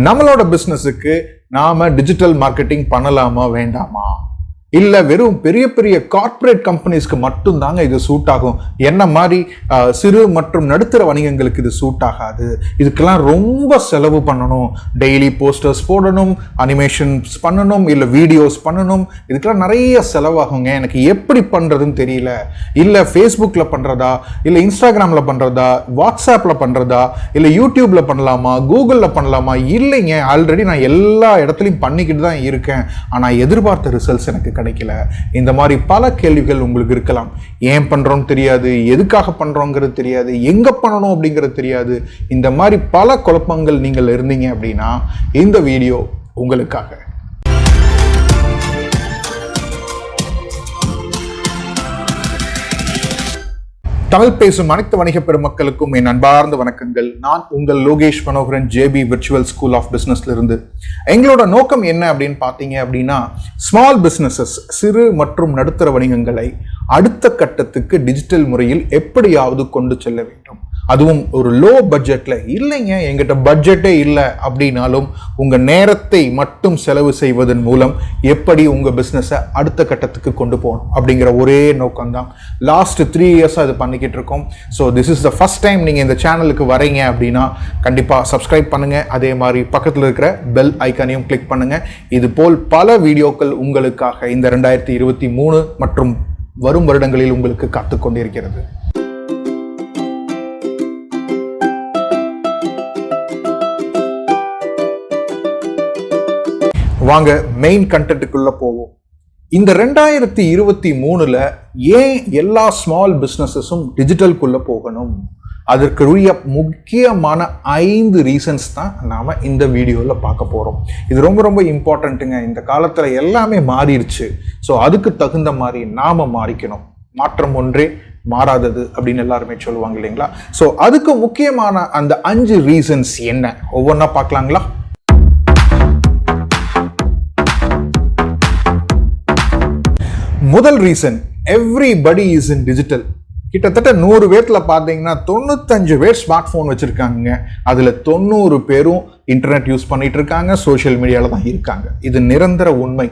நம்மளோட பிசினஸுக்கு நாம digital marketing பண்ணலாமா வேண்டாமா? இல்ல வெறும் பெரிய பெரிய கார்ப்பரேட் கம்பெனிஸ்க்கு மட்டும் தாங்க இது சூட் ஆகும், என்ன மாதிரி சிறு மற்றும் நடுத்தர வணிகங்களுக்கு இது சூட் ஆகாது, இதுக்கெல்லாம் ரொம்ப செலவு பண்ணணும், டெய்லி போஸ்டர்ஸ் போடணும், அனிமேஷன்ஸ் பண்ணணும், இல்ல வீடியோஸ் பண்ணணும், இதுக்கெல்லாம் நிறைய செலவாகுங்க, எனக்கு எப்படி பண்றதுன்னு தெரியல, இல்ல ஃபேஸ்புக்ல பண்றதா, இல்ல இன்ஸ்டாகிராம்ல பண்றதா, வாட்ஸ்அப்ல பண்றதா, இல்ல யூடியூப்ல பண்ணலாமா, கூகுள்ல பண்ணலாமா? இல்லைங்க, ஆல்ரெடி நான் எல்லா இடத்துலையும் பண்ணிக்கிட்டு தான் இருக்கேன், ஆனா எதிர்பார்த்த ரிசல்ட்ஸ் எனக்கு கிடைக்கல. இந்த மாதிரி பல கேள்விகள் உங்களுக்கு இருக்கலாம். ஏன் பண்றோம் தெரியாது, எதுக்காக பண்றோங்கிறது தெரியாது, எங்க பண்ணணும் அப்படிங்கிறது தெரியாது. இந்த மாதிரி பல குழப்பங்கள் நீங்கள் இருந்தீங்க அப்படின்னா இந்த வீடியோ உங்களுக்காக. தமிழ் பேசும் அனைத்து வணிக பெருமக்களுக்கும் என் அன்பார்ந்த வணக்கங்கள். நான் உங்கள் Lokesh Manoharan, JP virtual school of பிசினஸ்ல இருந்து. எங்களோட நோக்கம் என்ன அப்படின்னு பார்த்தீங்க அப்படின்னா, ஸ்மால் பிசினஸஸ், சிறு மற்றும் நடுத்தர வணிகங்களை அடுத்த கட்டத்துக்கு டிஜிட்டல் முறையில் எப்படியாவது கொண்டு செல்ல வேண்டும். அதுவும் ஒரு லோ பட்ஜெட்ல. இல்லைங்க, எங்கிட்ட பட்ஜெட்டே இல்லை அப்படின்னாலும் உங்க நேரத்தை மட்டும் செலவு செய்வதன் மூலம் எப்படி உங்க பிசினஸை அடுத்த கட்டத்துக்கு கொண்டு போகணும் அப்படிங்கிற ஒரே நோக்கம் தான். லாஸ்ட் 3 இயர்ஸாக இது பண்ணிக்கிட்டு இருக்கோம். So this is the first time நீங்கள் இந்த சேனலுக்கு வரீங்க அப்படின்னா கண்டிப்பாக சப்ஸ்கிரைப் பண்ணுங்க. அதே மாதிரி பக்கத்தில் இருக்கிற பெல் ஐக்கானையும் கிளிக் பண்ணுங்க. இது போல் பல வீடியோக்கள் உங்களுக்காக இந்த 2023 மற்றும் வரும் வருடங்களில் உங்களுக்கு காத்துக் கொண்டிருக்கிறது. வாங்க மெயின் கண்டென்ட்டுக்குள்ள போவோம். இந்த 2023ல ஏன் எல்லா ஸ்மால் பிசினஸஸும் டிஜிட்டலுக்குள்ள போகணும், அதற்குரிய முக்கியமான 5 ரீசன்ஸ் தான் நாம இந்த வீடியோல பார்க்க போறோம். இது ரொம்ப ரொம்ப இம்பார்ட்டன்ட்டுங்க. இந்த காலத்துல எல்லாமே மாறிடுச்சு. ஸோ அதுக்கு தகுந்த மாதிரி நாம மாறிக்கணும். மாற்றம் ஒன்றே மாறாதது அப்படின்னு எல்லாருமே சொல்லுவாங்க இல்லைங்களா? ஸோ அதுக்கு முக்கியமான அந்த 5 ரீசன்ஸ் என்ன, ஒவ்வொன்றா பார்க்கலாங்களா? முதல் reason, everybody is in digital. கிட்டத்தட்ட 100 பேர்ல பார்த்தீங்கன்னா 95 பேர் ஸ்மார்ட் போன் வச்சிருக்காங்க. அதுல 90 பேரும் இன்டர்நெட் யூஸ் பண்ணிட்டு இருக்காங்க, சோசியல் மீடியால தான் இருக்காங்க. இது நிரந்தர உண்மை.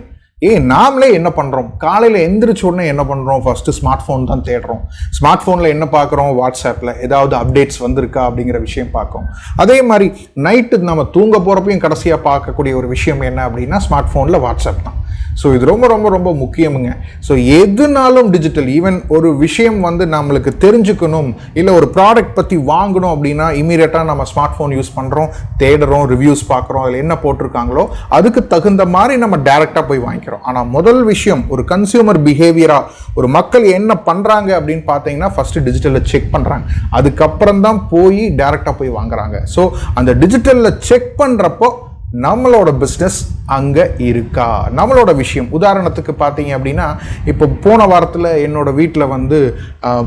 நாமளே என்ன பண்றோம், காலையில எந்திரிச்ச உடனே என்ன பண்றோம், ஃபர்ஸ்ட் ஸ்மார்ட் போன் தான் தேடுறோம். ஸ்மார்ட் போன்ல என்ன பார்க்குறோம், வாட்ஸ்அப்ல ஏதாவது அப்டேட்ஸ் வந்திருக்கா அப்படிங்கிற விஷயம் பார்க்கும். அதே மாதிரி நைட்டு நம்ம தூங்க போறப்பையும் கடைசியா பார்க்கக்கூடிய ஒரு விஷயம் என்ன அப்படின்னா ஸ்மார்ட் போன்ல வாட்ஸ்அப் தான். ஸோ இது ரொம்ப ரொம்ப ரொம்ப முக்கியமுங்க. ஸோ எதுனாலும் டிஜிட்டல். ஈவன் ஒரு விஷயம் நம்மளுக்கு தெரிஞ்சுக்கணும், இல்லை ஒரு ப்ராடக்ட் பற்றி வாங்கணும் அப்படின்னா இமீடியட்டாக நம்ம ஸ்மார்ட் ஃபோன் யூஸ் பண்ணுறோம், தேடுறோம், ரிவ்யூஸ் பார்க்குறோம், அதில் என்ன போட்டிருக்காங்களோ அதுக்கு தகுந்த மாதிரி நம்ம டைரெக்டாக போய் வாங்கிக்கிறோம். ஆனால் முதல் விஷயம், ஒரு கன்சியூமர் பிஹேவியராக ஒரு மக்கள் என்ன பண்ணுறாங்க அப்படின்னு பார்த்தீங்கன்னா ஃபர்ஸ்ட் டிஜிட்டலில் செக் பண்ணுறாங்க, அதுக்கப்புறம் தான் போய் டைரெக்டாக போய் வாங்குறாங்க. ஸோ அந்த டிஜிட்டலில் செக் பண்ணுறப்போ நம்மளோட பிஸ்னஸ் அங்கே இருக்கா, நம்மளோட விஷயம். உதாரணத்துக்கு பார்த்தீங்க அப்படின்னா, இப்போ போன வாரத்தில் என்னோட வீட்டில்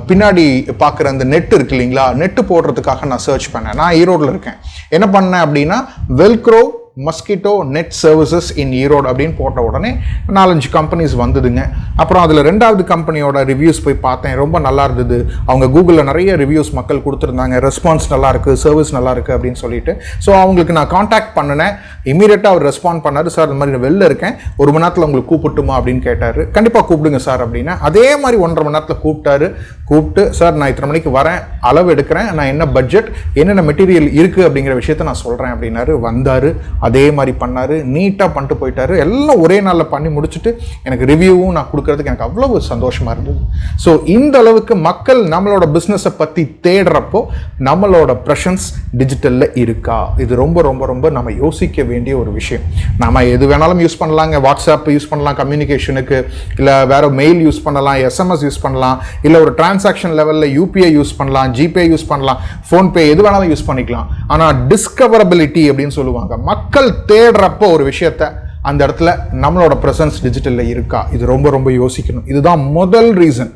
பின்னாடி பார்க்குற அந்த நெட் இருக்கு இல்லைங்களா, நெட்டு போடுறதுக்காக நான் சர்ச் பண்ணேன். நான் ஈரோடில் இருக்கேன். என்ன பண்ணேன் அப்படின்னா வெல்க்ரோ மஸ்கிட்டோ நெட் சர்வீசஸ் இன் ஈரோடு அப்படின்னு போட்ட உடனே 4-5 கம்பெனிஸ் வந்ததுங்க. அப்புறம் அதில் 2வது கம்பெனியோட ரிவ்யூஸ் போய் பார்த்தேன், ரொம்ப நல்லா இருந்தது. அவங்க கூகுளில் நிறைய ரிவ்யூஸ் மக்கள் கொடுத்துருந்தாங்க, ரெஸ்பான்ஸ் நல்லா இருக்கு, சர்வீஸ் நல்லா இருக்கு அப்படின்னு சொல்லிட்டு. ஸோ அவங்களுக்கு நான் காண்டாக்ட் பண்ணினேன். இமீடியட்டாக அவர் ரெஸ்பாண்ட் பண்ணார், சார் இந்த மாதிரி நான் வெளில இருக்கேன், 1 மணி நேரத்தில் உங்களுக்கு கூப்பிட்டுமா அப்படின்னு கேட்டார். கண்டிப்பாக கூப்பிடுங்க சார் அப்படின்னா. அதே மாதிரி 1.5 மணி நேரத்தில் கூப்பிட்டு, சார் நான் இத்தனை மணிக்கு வரேன், அளவு எடுக்கிறேன், நான் என்ன பட்ஜெட், என்னென்ன மெட்டீரியல் இருக்குது அப்படிங்கிற விஷயத்த நான் சொல்கிறேன் அப்படின்னாரு. வந்தார், அதே மாதிரி பண்ணாரு, நீட்டாக பண்ணிட்டு போயிட்டாரு. எல்லாம் ஒரே நாளில் பண்ணி முடிச்சுட்டு எனக்கு ரிவ்யூவும் நான் கொடுக்கறதுக்கு எனக்கு அவ்வளவு சந்தோஷமா இருந்தது. ஸோ இந்த அளவுக்கு மக்கள் நம்மளோட பிஸ்னஸை பற்றி தேடுறப்போ நம்மளோட ப்ரெசன்ஸ் டிஜிட்டலில் இருக்கா, இது ரொம்ப ரொம்ப ரொம்ப நம்ம யோசிக்க வேண்டிய ஒரு விஷயம். நம்ம எது வேணாலும் யூஸ் பண்ணலாங்க. வாட்ஸ்அப் யூஸ் பண்ணலாம் கம்யூனிகேஷனுக்கு, இல்லை வேற மெயில் யூஸ் பண்ணலாம், எஸ்எம்எஸ் யூஸ் பண்ணலாம், இல்லை ஒரு டிரான்சாக்ஷன் லெவலில் யூபிஐ யூஸ் பண்ணலாம், ஜிபே யூஸ் பண்ணலாம், ஃபோன்பே, எது வேணாலும் யூஸ் பண்ணிக்கலாம். ஆனால் டிஸ்கவரபிலிட்டி அப்படின்னு சொல்லுவாங்க, மக்கள் தேடுறப்போ ஒரு விஷயத்தை அந்த இடத்துல நம்மளோட பிரசன்ஸ் டிஜிட்டல்ல இருக்கா, இது ரொம்ப ரொம்ப யோசிக்கணும். இதுதான் முதல் ரீசன்,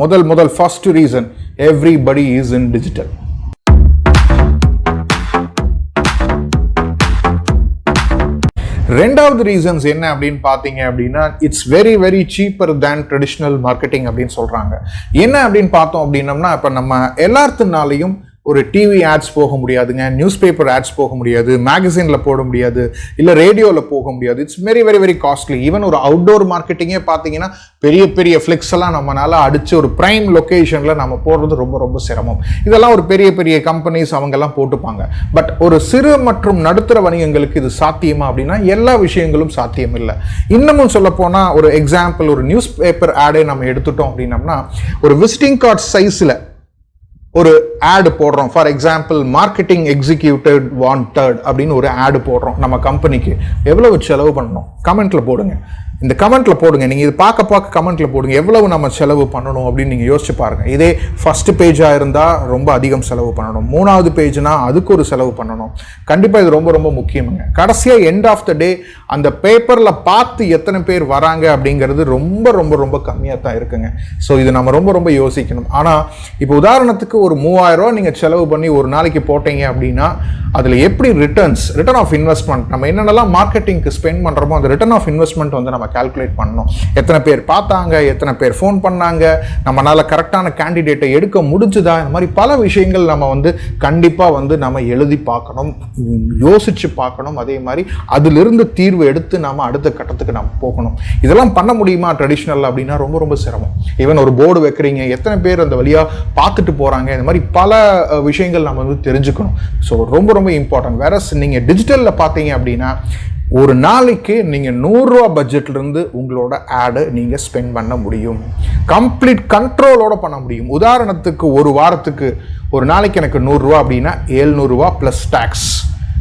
முதல் first reason, everybody is in digital. ரெண்டாவது ரீசன்ஸ் என்ன அப்படின்னு பார்த்தீங்க அப்படின்னா, it's very very cheaper than traditional marketing அப்படின்னு சொல்றாங்க. என்ன அப்படின்னு பார்த்தோம் அப்படின்னம்னா, இப்போ நம்ம எல்லாத்துனாலையும் ஒரு டிவி ஆட்ஸ் போக முடியாதுங்க, நியூஸ் பேப்பர் ஆட்ஸ் போக முடியாது, மேகசின்ல போட முடியாது, இல்லை ரேடியோவில் போக முடியாது. It's very very very costly. Even ஒரு அவுட்டோர் மார்க்கெட்டிங்கே பார்த்தீங்கன்னா பெரிய பெரிய ஃப்ளெக்ஸ் எல்லாம் நம்மளால அடிச்சு ஒரு பிரைம் லொக்கேஷனில் நம்ம போடுறது ரொம்ப ரொம்ப சிரமம். இதெல்லாம் ஒரு பெரிய பெரிய கம்பெனிஸ் அவங்கெல்லாம் போட்டுப்பாங்க. பட் ஒரு சிறு மற்றும் நடுத்தர வணிகங்களுக்கு இது சாத்தியமா அப்படின்னா எல்லா விஷயங்களும் சாத்தியம் இல்லை. இன்னமும் சொல்ல போனால் ஒரு எக்ஸாம்பிள், ஒரு நியூஸ் பேப்பர் ஆடே நம்ம எடுத்துட்டோம் அப்படின்னம்னா, ஒரு விசிட்டிங் கார்டு சைஸில் ஒரு ஆடு போடுறோம். For example, marketing executive wanted அப்படின்னு ஒரு ஆடு போடுறோம். நம்ம கம்பெனிக்கு எவ்வளவு செலவு பண்ணணும் கமெண்ட்ல போடுங்க. இந்த கமெண்ட்ல போடுங்க. நீங்க இது பார்க்க கமெண்ட்ல போடுங்க எவ்வளவு நம்ம செலவு பண்ணணும் அப்படின்னு நீங்க யோசிச்சு பாருங்க. இதே ஃபர்ஸ்ட் பேஜா இருந்தா ரொம்ப அதிகம் செலவு பண்ணணும், மூணாவது பேஜ்னா அதுக்கு ஒரு செலவு பண்ணணும். கண்டிப்பா இது ரொம்ப ரொம்ப முக்கியமுங்க. கடைசியா எண்ட் ஆஃப் த டே அந்த பேப்பர்ல பார்த்து எத்தனை பேர் வராங்க அப்படிங்கிறது ரொம்ப ரொம்ப ரொம்ப கம்மியா தான் இருக்குங்க. ஸோ இது நம்ம ரொம்ப ரொம்ப யோசிக்கணும். ஆனா இப்போ உதாரணத்துக்கு ஒரு 3000 ரூபாய் நீங்க செலவு பண்ணி ஒரு நாளைக்கு போட்டீங்க அப்படின்னா அதுல எப்படி ரிட்டர்ன் ஆஃப் இன்வெஸ்ட்மெண்ட், நம்ம என்னென்னலாம் மார்க்கெட்டிங்க்கு ஸ்பெண்ட் பண்றோமோ அந்த ரிட்டர்ன் ஆஃப் இன்வெஸ்ட்மெண்ட் வந்து நம்ம கால்குலேட் பண்ணணும். எத்தனை பேர் பார்த்தாங்க, எத்தனை பேர் ஃபோன் பண்ணாங்க, நம்மளால கரெக்டான கேண்டிடேட்டை எடுக்க முடிஞ்சுதா, இந்த மாதிரி பல விஷயங்கள் நம்ம வந்து கண்டிப்பா வந்து நம்ம எழுதி பார்க்கணும், யோசிச்சு பார்க்கணும். அதே மாதிரி அதிலிருந்து தீர்வு எடுத்து நாம அடுத்த கட்டத்துக்கு நம்ம போகணும். இதெல்லாம் பண்ண முடியுமா ட்ரெடிஷ்னல் அப்படின்னா ரொம்ப ரொம்ப சிரமம். ஈவன் ஒரு போர்டு வைக்கிறீங்க, எத்தனை பேர் அந்த வழியா பார்த்துட்டு போறாங்க, இந்த மாதிரி பல விஷயங்கள் நம்ம வந்து தெரிஞ்சுக்கணும். ஸோ ரொம்ப ரொம்ப இம்பார்ட்டன்ட். வேற நீங்க டிஜிட்டல்ல பார்த்தீங்க அப்படின்னா ஒரு நாளைக்கு நீங்க 100 ரூபாய் பட்ஜெட்ல இருந்து உங்களோட ஆடை நீங்க ஸ்பெண்ட் பண்ண முடியும். கம்ப்ளீட் கண்ட்ரோலோட பண்ண முடியும். உதாரணத்துக்கு ஒரு வாரத்துக்கு ஒரு நாளைக்கு எனக்கு 100 ரூபாய் அப்படின்னா 700 ரூபாய் பிளஸ் டாக்ஸ்,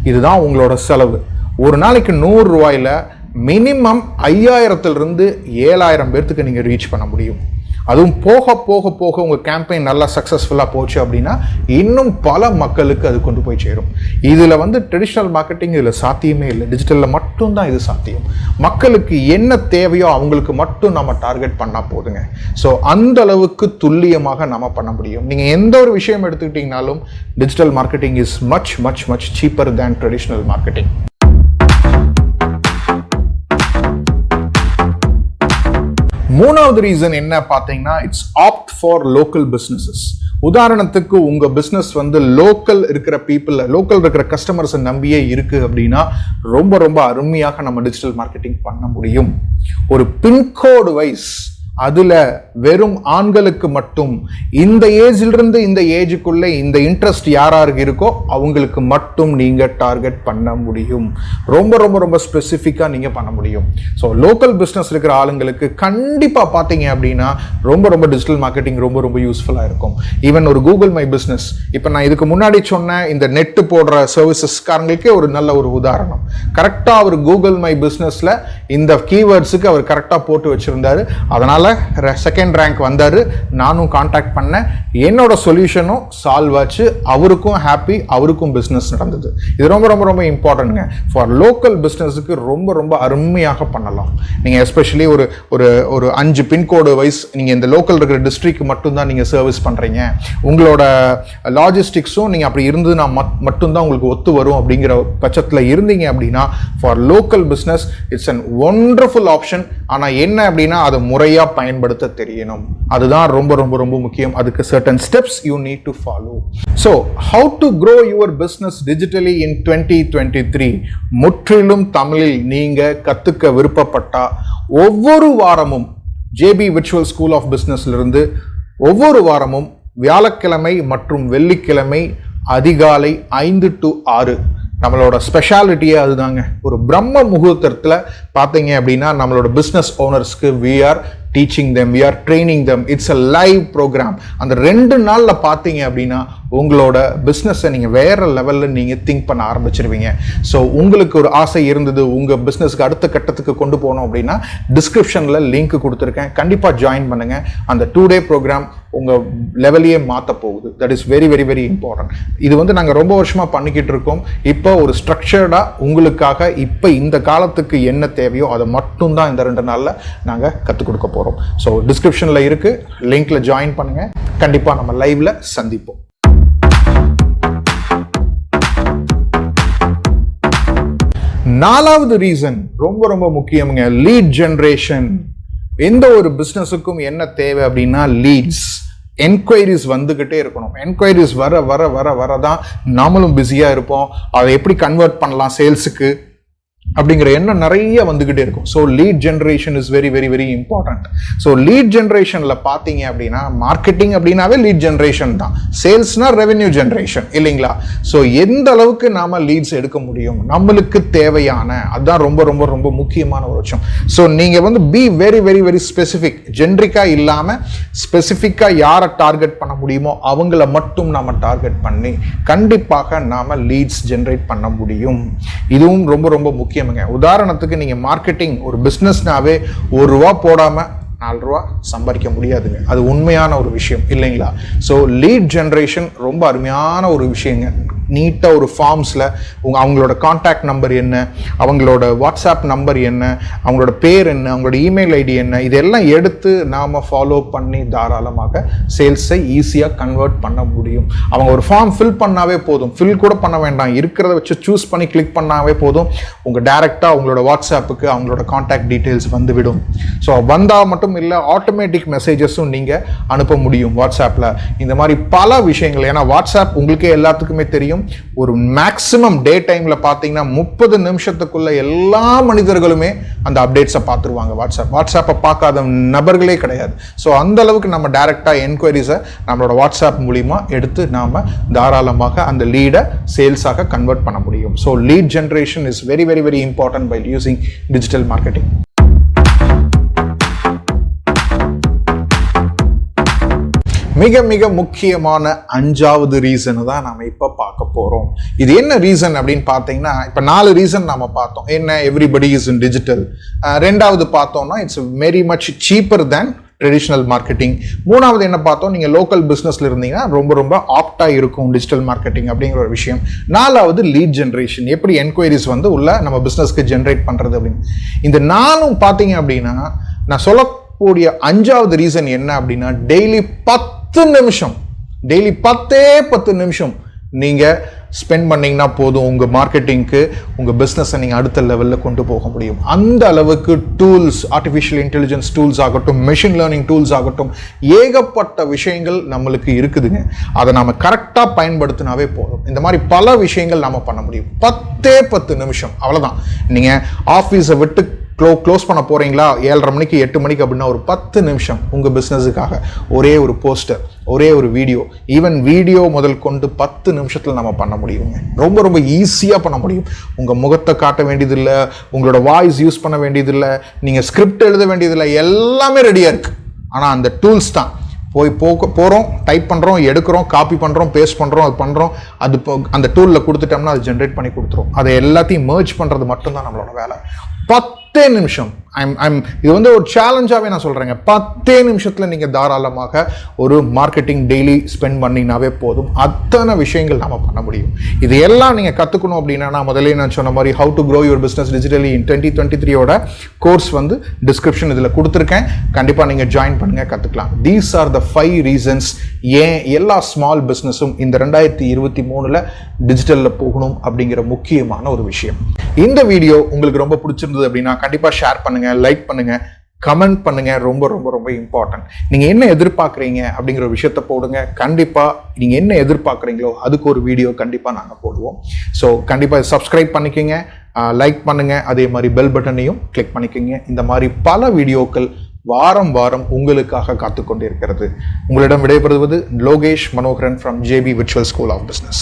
இதுதான் உங்களோட செலவு. ஒரு நாளைக்கு 100 ரூபாயில மினிமம் 5000 இருந்து 7000 பேர்த்துக்கு நீங்க ரீச் பண்ண முடியும். அதுவும் போக போக போக உங்க கேம்பெயின் நல்லா சக்சஸ்ஃபுல்லா போச்சு அப்படின்னா இன்னும் பல மக்களுக்கு அது கொண்டு போய் சேரும். இதுல வந்து ட்ரெடிஷனல் மார்க்கெட்டிங் இதுல சாத்தியமே இல்லை. டிஜிட்டல்ல மட்டும் தான் இது சாத்தியம். மக்களுக்கு என்ன தேவையோ அவங்களுக்கு மட்டும் நம்ம டார்கெட் பண்ணா போதுங்க. ஸோ அந்த அளவுக்கு துல்லியமாக நம்ம பண்ண முடியும். நீங்க எந்த ஒரு விஷயம் எடுத்துக்கிட்டீங்கனாலும் digital marketing is much much much cheaper than traditional marketing. மூணாவது ரீசன் என்ன பார்த்தீங்கன்னா, it's apt for local businesses. உதாரணத்துக்கு உங்க பிஸ்னஸ் வந்து லோக்கல் இருக்கிற பீப்புள், லோக்கல் இருக்கிற கஸ்டமர்ஸை நம்பியே இருக்கு அப்படின்னா ரொம்ப ரொம்ப அருமையாக நம்ம டிஜிட்டல் மார்க்கெட்டிங் பண்ண முடியும். ஒரு பின்கோடு வைஸ் அதுல வெறும் ஆண்களுக்கு மட்டும் இந்த ஏஜ்ல இருந்து இந்த ஏஜுக்குள்ள இந்த இன்ட்ரெஸ்ட் யாராருக்கு இருக்கோ அவங்களுக்கு மட்டும் நீங்க டார்கெட் பண்ண முடியும். ரொம்ப ரொம்ப ரொம்ப ஸ்பெசிஃபிக்கா நீங்க பண்ண முடியும். ஸோ லோக்கல் பிஸ்னஸ் இருக்கிற ஆளுங்களுக்கு கண்டிப்பா பார்த்தீங்க அப்படின்னா ரொம்ப ரொம்ப டிஜிட்டல் மார்க்கெட்டிங் ரொம்ப ரொம்ப யூஸ்ஃபுல்லா இருக்கும். ஈவன் ஒரு கூகுள் மை பிஸ்னஸ், இப்போ நான் இதுக்கு முன்னாடி சொன்ன இந்த நெட் போடுற சர்வீசஸ்காரங்களுக்கே ஒரு நல்ல ஒரு உதாரணம். கரெக்டா அவர் கூகுள் மை பிஸ்னஸ்ல இந்த கீவேர்ட்ஸுக்கு அவர் கரெக்டா போட்டு வச்சிருந்தாரு. அதனால செகண்ட் ரேங்க் வந்தாரு. நானும் கான்டாக்ட் பண்ணேன், என்னோட சொல்யூஷனும் சால்வ் ஆச்சு, அவருக்கும் ஹாப்பி, அவருக்கும் பிசினஸ் நடந்தது. இது ரொம்ப ரொம்ப ரொம்ப இம்பார்ட்டன்ட்ங்க. ஃபார் லோக்கல் பிசினஸுக்கு ரொம்ப ரொம்ப அருமையாக பண்ணலாம். நீங்க எஸ்பெஷலி ஒரு ஒரு ஒரு 5 பின்கோடு வைஸ் நீங்க இந்த லோக்கல் இருக்கிற டிஸ்ட்ரிக்ட் மட்டும் தான் நீங்க சர்வீஸ் பண்றீங்க, உங்களோட லாஜிஸ்டிக்ஸும் நீங்க அப்படி இருந்ததுன்னா மட்டும்தான் உங்களுக்கு ஒத்து வரும் அப்படிங்கிற பட்சத்தில் இருந்தீங்க அப்படின்னா for local business it's an wonderful option. ஆனா என்ன அப்படின்னா அதை முறையா பயன்படுத்த தெரியணும். அதுதான் ரொம்ப ரொம்ப ரொம்ப முக்கியம். அதுக்கு certain steps you need to follow. So how to grow your business digitally in 2023 முற்றிலும் தமிழில் நீங்க கத்துக்க விருப்பப்பட்டா ஒவ்வொரு வாரமும் JB Virtual School of Businessல இருந்து ஒவ்வொரு வாரமும் வியாழக்கிழமை மற்றும் வெள்ளிக்கிழமை அதிகாலை 5 to 6 நம்மளோட ஸ்பெஷாலிட்டியே அதுதாங்க. ஒரு பிரம்ம முகூர்த்தத்தில் பார்த்தீங்க அப்படின்னா நம்மளோட business ஓனர்ஸ்க்கு we are teaching them, we are training them. It's a live program. அந்த 2 நாள்ல பார்த்தீங்க அப்படின்னா உங்களோட பிஸ்னஸை நீங்கள் வேற லெவலில் நீங்கள் திங்க் பண்ண ஆரம்பிச்சிருவீங்க. ஸோ உங்களுக்கு ஒரு ஆசை இருந்தது உங்கள் பிஸ்னஸ்க்கு அடுத்த கட்டத்துக்கு கொண்டு போகணும் அப்படின்னா டிஸ்கிரிப்ஷனில் லிங்க் கொடுத்துருக்கேன், கண்டிப்பாக ஜாயின் பண்ணுங்க. அந்த 2 day ப்ரோக்ராம் உங்கள் லெவலையே மாற்ற போகுது. That is very very very important. இது வந்து நாங்கள் ரொம்ப வருஷமாக பண்ணிக்கிட்டு இருக்கோம். இப்போ ஒரு ஸ்ட்ரக்சர்டாக உங்களுக்காக இப்போ இந்த காலத்துக்கு என்ன தேவையோ அதை மட்டும் தான் இந்த 2 நாளில் நாங்கள் கற்றுக் கொடுக்க போகிறோம். ஸோ டிஸ்கிரிப்ஷனில் இருக்கு, லிங்க்ல ஜாயின் பண்ணுங்க. கண்டிப்பாக நம்ம லைவ்ல சந்திப்போம். நாலாவது ரீசன் ரொம்ப ரொம்ப முக்கியம்ங்க, லீட் ஜெனரேஷன். எந்த ஒரு பிசினஸுக்கும் என்ன தேவை அப்படின்னா லீட்ஸ். என்கொயரிஸ் வந்துகிட்டே இருக்கணும். என்கொயரிஸ் வர வர வர வர தான் நாமளும் பிஸியா இருப்போம். அதை எப்படி கன்வெர்ட் பண்ணலாம் சேல்ஸுக்கு அப்படிங்கிற எண்ணம் நிறைய வந்துகிட்டே இருக்கும். So lead generation is very very very important. So lead ஜென்ரேஷன்ல பார்த்தீங்க அப்படின்னா மார்க்கெட்டிங் அப்படின்னாவே லீட் ஜென்ரேஷன் தான், சேல்ஸ்னா ரெவென்யூ ஜென்ரேஷன் இல்லைங்களா? ஸோ எந்த அளவுக்கு நாம லீட்ஸ் எடுக்க முடியும், நம்மளுக்கு தேவையான, அதுதான் ரொம்ப ரொம்ப ரொம்ப முக்கியமான ஒரு விஷயம். ஸோ நீங்க வந்து be very very very specific, ஜென்ரிக்கா இல்லாம ஸ்பெசிஃபிக்கா யாரை டார்கெட் பண்ண முடியுமோ அவங்கள மட்டும் நாம டார்கெட் பண்ணி கண்டிப்பாக நாம லீட்ஸ் ஜென்ரேட் பண்ண முடியும். இதுவும் ரொம்ப ரொம்ப முக்கியம். உதாரணத்துக்கு நீங்க மார்க்கெட்டிங் ஒரு பிசினஸ்னாவே ₹1 போடாம ₹4 சம்பாதிக்க முடியாதுங்க. அது உண்மையான ஒரு விஷயம் இல்லைங்களா? ஸோ லீட் ஜென்ரேஷன் ரொம்ப அருமையான ஒரு விஷயங்க. நீட்டாக ஒரு ஃபார்ம்ஸில் அவங்களோட கான்டாக்ட் நம்பர் என்ன, அவங்களோட வாட்ஸ்அப் நம்பர் என்ன, அவங்களோட பேர் என்ன, அவங்களோட இமெயில் ஐடி என்ன, இதெல்லாம் எடுத்து நாம் ஃபாலோ பண்ணி தாராளமாக சேல்ஸை ஈஸியாக கன்வெர்ட் பண்ண முடியும். அவங்க ஒரு ஃபார்ம் ஃபில் பண்ணாவே போதும், ஃபில் கூட பண்ண வேண்டாம், இருக்கிறத வச்சு சூஸ் பண்ணி கிளிக் பண்ணாவே போதும், உங்கள் டைரெக்டாக அவங்களோட வாட்ஸ்அப்புக்கு அவங்களோட கான்டாக்ட் டீட்டெயில்ஸ் வந்துவிடும். ஸோ வந்தால் மட்டும் இல்லை, ஆட்டோமேட்டிக் மெசேஜஸும் நீங்கள் அனுப்ப முடியும் வாட்ஸ்அப்பில். இந்த மாதிரி பல விஷயங்கள், ஏன்னா வாட்ஸ்அப் உங்களுக்கே எல்லாத்துக்குமே தெரியும், ஒரு மேக்ஸிமம் டே டைம்ல பாத்தீங்கன்னா 30 நிமிஷத்துக்குள்ள எல்லா மனிதர்களுமே அந்த அப்டேட்ஸை பார்த்துருவாங்க. வாட்ஸ்அப்பை பார்க்காத நபர்களே கிடையாது. ஸோ அந்த அளவுக்கு நம்ம டைரக்டா என்கொயரிஸை நம்மளோட வாட்ஸ்அப் மூலியமா எடுத்து நாம தாராளமாக அந்த லீடை சேல்ஸாக கன்வெர்ட் பண்ண முடியும். So lead generation is very very very important by using digital marketing. மிக மிக முக்கியமான 5வது ரீசன் தான் நாம இப்ப பார்க்க போறோம். இது என்ன ரீசன் அப்படின்னு பார்த்தீங்கன்னா, இப்ப 4 ரீசன் நாம பார்த்தோம். என்ன, எவ்ரிபடி இஸ் இன் டிஜிட்டல். 2வது பார்த்தோம்னா it's very much cheaper than traditional marketing. 3வது என்ன பார்த்தோம், நீங்க லோக்கல் பிசினஸ்ல இருந்தீங்கன்னா ரொம்ப ரொம்ப ஆப்டா இருக்கும் டிஜிட்டல் மார்க்கெட்டிங் அப்படிங்கிற ஒரு விஷயம். 4வது லீட் ஜென்ரேஷன், எப்படி என்கொயரிஸ் வந்து உள்ள நம்ம பிசினஸ்க்கு ஜென்ரேட் பண்றது அப்படின்னு. இந்த 4ம் பார்த்தீங்க அப்படின்னா, நான் சொல்லக்கூடிய 5வது ரீசன் என்ன அப்படின்னா, டெய்லி 10 நிமிஷம், டெய்லி 10 நிமிஷம் நீங்க ஸ்பெண்ட் பண்ணீங்கன்னா போதும், உங்க மார்க்கெட்டிங்க்கு உங்க பிசினஸை நீங்க அடுத்த லெவல்ல கொண்டு போக முடியும். அந்த அளவுக்கு டூல்ஸ், ஆர்டிஃபிஷியல் இன்டெலிஜென்ஸ் டூல்ஸ் ஆகட்டும், மெஷின் லேர்னிங் டூல்ஸ் ஆகட்டும், ஏகப்பட்ட விஷயங்கள் நம்மளுக்கு இருக்குதுங்க. அதை நாம கரெக்டா பயன்படுத்தினாவே போதும், இந்த மாதிரி பல விஷயங்கள் நாம பண்ண முடியும். 10 நிமிஷம் அவ்வளவுதான். நீங்க ஆபீஸை விட்டு க்ளோஸ் பண்ண போறீங்களா 7:30 மணிக்கு 8 மணிக்கு அப்படின்னா ஒரு 10 நிமிஷம் உங்க பிசினஸுக்காக ஒரே ஒரு போஸ்டர், ஒரே ஒரு வீடியோ, ஈவன் வீடியோ முதல் கொண்டு 10 நிமிஷத்துல நம்ம பண்ண முடியுங்க. ரொம்ப ரொம்ப ஈஸியா பண்ண முடியும். உங்க முகத்தை காட்ட வேண்டியதில்லை, உங்களோட வாய்ஸ் யூஸ் பண்ண வேண்டியதில்லை, நீங்க ஸ்கிரிப்ட் எழுத வேண்டியதில்லை, எல்லாமே ரெடியா இருக்கு. ஆனா அந்த டூல்ஸ் தான் போகிறோம், டைப் பண்ணுறோம், எடுக்கிறோம், காப்பி பண்ணுறோம், பேஸ்ட் பண்ணுறோம், அது பண்ணுறோம், அது அந்த டூலில் கொடுத்துட்டோம்னா அது ஜென்ரேட் பண்ணி கொடுத்துரும். அதை எல்லாத்தையும் மர்ஜ் பண்ணுறது மட்டும்தான் நம்மளோட வேலை. 10 நிமிஷம். இது வந்து ஒரு சேலஞ்சாகவே நான் சொல்கிறேங்க. 10 நிமிஷத்தில் நீங்கள் தாராளமாக ஒரு மார்க்கெட்டிங் டெய்லி ஸ்பெண்ட் பண்ணினாவே போதும். அத்தனை விஷயங்கள் நம்ம பண்ண முடியும். இது எல்லாம் நீங்கள் கற்றுக்கணும் அப்படின்னா, நான் முதல்ல நான் சொன்ன மாதிரி how to grow your business digitally in 2023 course வந்து டிஸ்கிரிப்ஷன் இதில் கொடுத்துருக்கேன். கண்டிப்பாக நீங்கள் ஜாயின் பண்ணுங்கள், கற்றுக்கலாம். தீஸ் ஆர் த 5 ரீசன்ஸ் ஏன் எல்லா ஸ்மால் பிஸ்னஸும் இந்த 2023 டிஜிட்டலில் போகணும் அப்படிங்கிற முக்கியமான ஒரு விஷயம். இந்த வீடியோ உங்களுக்கு ரொம்ப பிடிச்சிருந்தது அப்படின்னா கண்டிப்பாக ஷேர் பண்ணுங்க, லைக் பண்ணுங்க, கமெண்ட் பண்ணுங்க. ரொம்ப ரொம்ப ரொம்ப இம்பார்ட்டன்ட். நீங்க என்ன எதிர்பார்க்குறீங்க அப்படிங்கிற ஒரு விஷயத்த போடுங்க. கண்டிப்பா நீங்க என்ன எதிர்பார்க்குறீங்களோ அதுக்கு ஒரு வீடியோ கண்டிப்பா நாங்க போடுவோம். ஸோ கண்டிப்பா சப்ஸ்கிரைப் பண்ணிக்கோங்க, லைக் பண்ணுங்க, அதே மாதிரி பெல் பட்டனையும் கிளிக் பண்ணிக்கோங்க. இந்த மாதிரி பல வீடியோக்கள் வாரம் வாரம் உங்களுக்காக காத்துக்கொண்டு இருக்கிறது. உங்களிடம் விடைபெறுவது Lokesh Manoharan from JB Virtual School of Business.